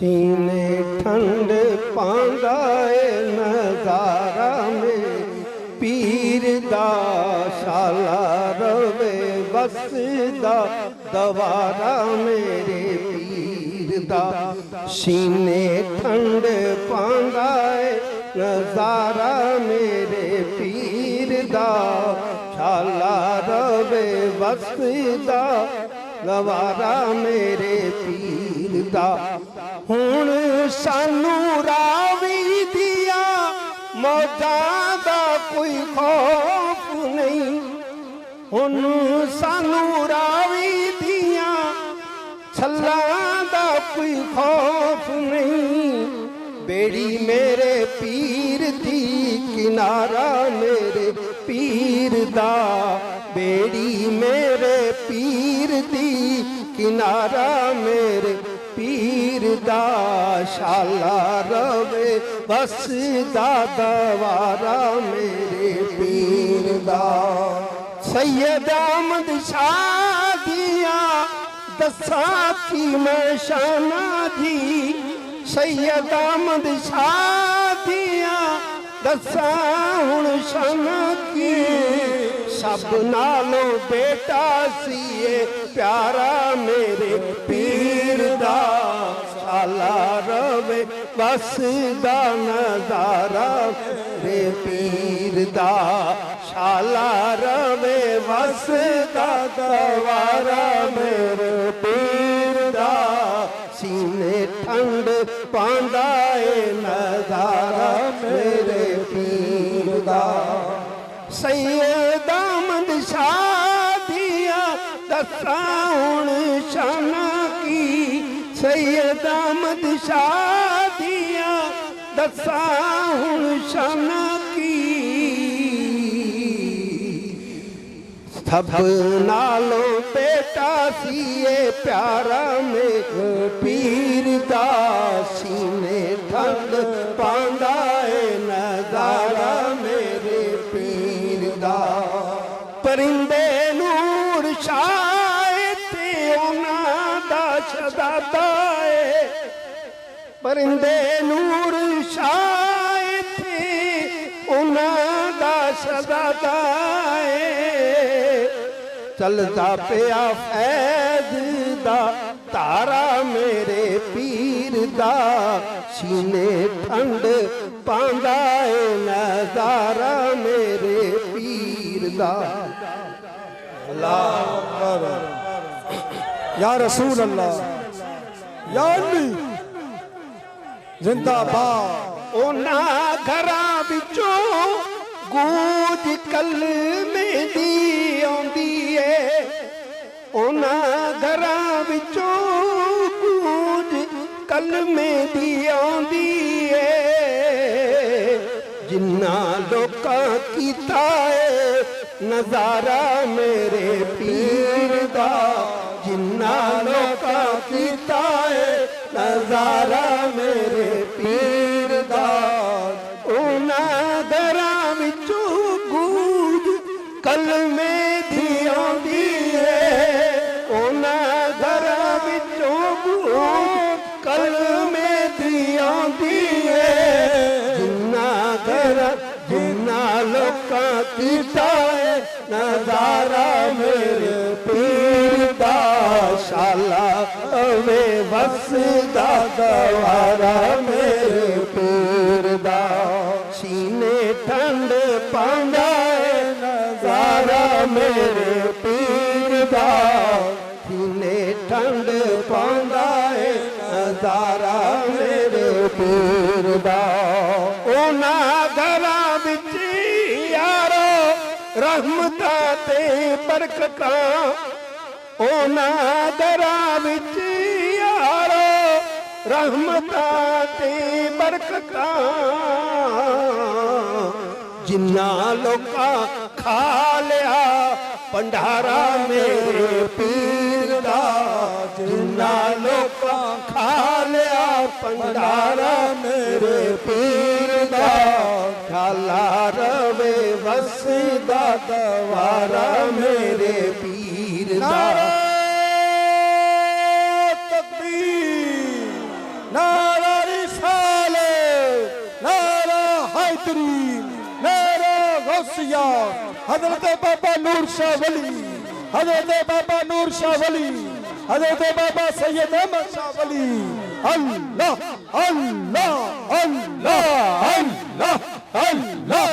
सीने ठंड पांदा नजारा में पीर दा शाला रवे बसदा दवारा मेरे पीर दा सीने ठंड पांदा नजारा मेरे पीर दा शाला रवे बसदा दवारा मेरे पीर दा हुण सानू रावी दिया मौजां दा कोई खौफ नहीं हुण सानू रावी दिया छल्लां दा कोई खौफ नहीं बेड़ी मेरे पीर दी किनारा मेरे पीर दा बेड़ी मेरे पीर दी किनारा मेरे पीर दा शाला रवे बसदा दवारा मेरे पीर दा सैयद अहमद शाह दिया दसा की मैं शाना दी सैयद अहमद शाह दिया दसा हुण शाना की सब नालों बेटा सीए प्यारा मेरे पीर दा शाला रवे बसदा नजारा मेरे पीर दा शाला रवे बसदा दवारा मेरे पीर दा सीने ठंड पांदा नजारा मेरे पीर दा सैयद अहमद शाह दिया दसा हुण शाना की सैयद अहमद शाह दिया दसा हुण शाना की सब नालों बेटा सीए प्यारा मेरे पीर दा सीने ठंड पांदा नजारा मेरे पीर दा परिंदे नूर शाह ते उन्हां दा शहजादा है परिंदे नूर शाह ते उन्हां दा शहजादा है चलता पिया फैज दा तारा मेरे पीर दा सीने ठंड पांदा नजारा मेरे पीर दा अल्लाह या रसूल अल्लाह या अली जिंदाबाद ओना घरां विचों गूंज कलमे दी आउंदी है ओना घरां विचों गूंज कलमे दी आउंदी है जिन्ना लोकां कीता है नजारा मेरे पीर दा जिन्ना लोकां कीता है नजारा मेरे पीर दा ओना घरां विचों गूंज कलमे दी आउंदी है ओना घरां विचों गूंज कलमे दी आउंदी है जिन्ना लोकां कीता है नजारा मेरे पीर दा शाला वे बसदा दवारा मेरे पीर दा सीने ठंड पांदा नजारा मेरे पीर दा सीने ठंड पांदा नजारा मेरे पीर दा ओना घरां विच यारो रहमतां ते बरकतां ओना घरां विच यारो रहमतां ते बरकतां जिन्ना लोकां खा लिया भंडारा मेरे पीर दा जिन्ना लोकां खा लिया भंडारा मेरे पीर दा शाला रवे बसदा दवारा मेरे पीर दा तकबीर ना नादरीन मेरा गौसिया हजरत बाबा नूर शाह वली, हजरत बाबा नूर शाह वली, हजरत बाबा सैयद अहमद शाह वली। अल्लाह अल्लाह अल्लाह अल्लाह अल्लाह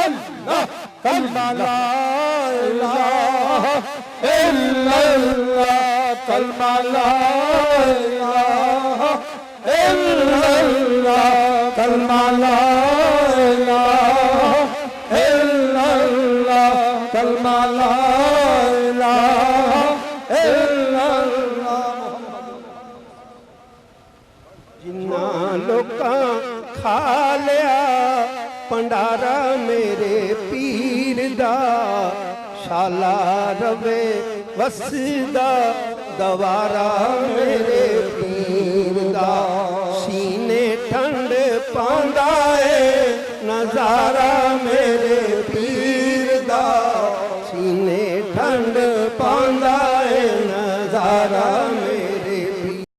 अल्लाह कलमा ला इलाहा इल्लल्लाह, कलमा ला इलाहा इल्लल्लाह, कलमा ला इलाहा इल्लल्लाह, कलमा ला इलाहा इल्लल्लाह। जिन्ना लोकां खा लिया भंडारा मेरे पीर दा, शाला रवे वसदा दवारा मेरे पीर दा, सीने ठंड पांदा है नजारा मेरे पीर